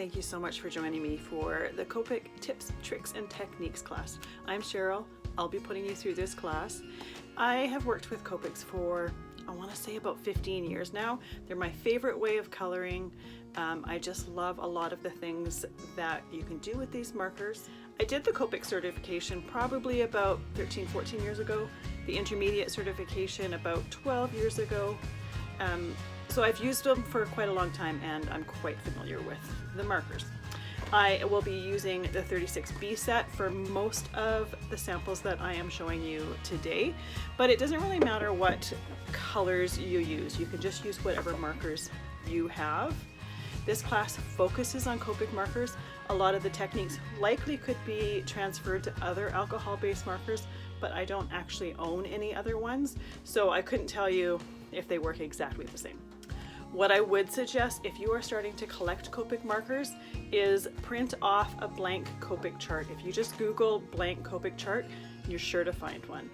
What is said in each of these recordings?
Thank you so much for joining me for the Copic Tips, Tricks, and Techniques class. I'm Cheryl. I'll be putting you through this class. I have worked with Copics for, I want to say, about 15 years now. They're my favorite way of coloring. I just love a lot of the things that you can do with these markers. I did the Copic certification probably about 13, 14 years ago, the intermediate certification about 12 years ago. So I've used them for quite a long time and I'm quite familiar with the markers. I will be using the 36B set for most of the samples that I am showing you today, but it doesn't really matter what colors you use. You can just use whatever markers you have. This class focuses on Copic markers. A lot of the techniques likely could be transferred to other alcohol-based markers, but I don't actually own any other ones, so I couldn't tell you if they work exactly the same. What I would suggest if you are starting to collect Copic markers is print off a blank Copic chart. If you just Google blank Copic chart, you're sure to find one.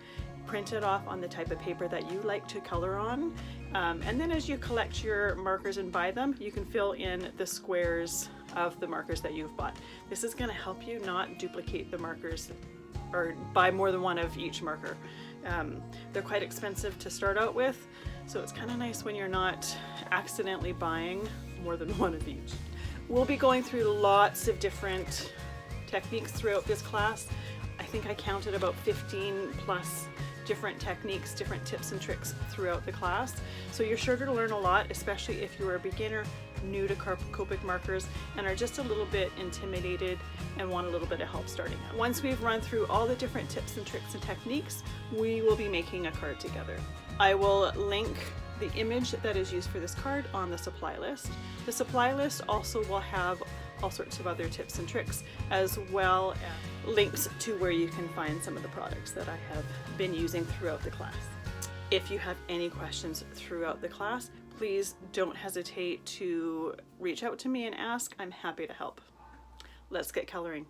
Print it off on the type of paper that you like to color on. And then as you collect your markers and buy them, you can fill in the squares of the markers that you've bought. This is going to help you not duplicate the markers or buy more than one of each marker. They're quite expensive to start out with, so it's kind of nice when you're not accidentally buying more than one of each. We'll be going through lots of different techniques throughout this class. I think I counted about 15 plus different techniques, different tips and tricks throughout the class. So you're sure to learn a lot, especially if you're a beginner, new to Copic markers, and are just a little bit intimidated and want a little bit of help starting out. Once we've run through all the different tips and tricks and techniques, we will be making a card together. I will link the image that is used for this card on the supply list. The supply list also will have all sorts of other tips and tricks, as well as links to where you can find some of the products that I have been using throughout the class. If you have any questions throughout the class, please don't hesitate to reach out to me and ask. I'm happy to help. Let's get coloring.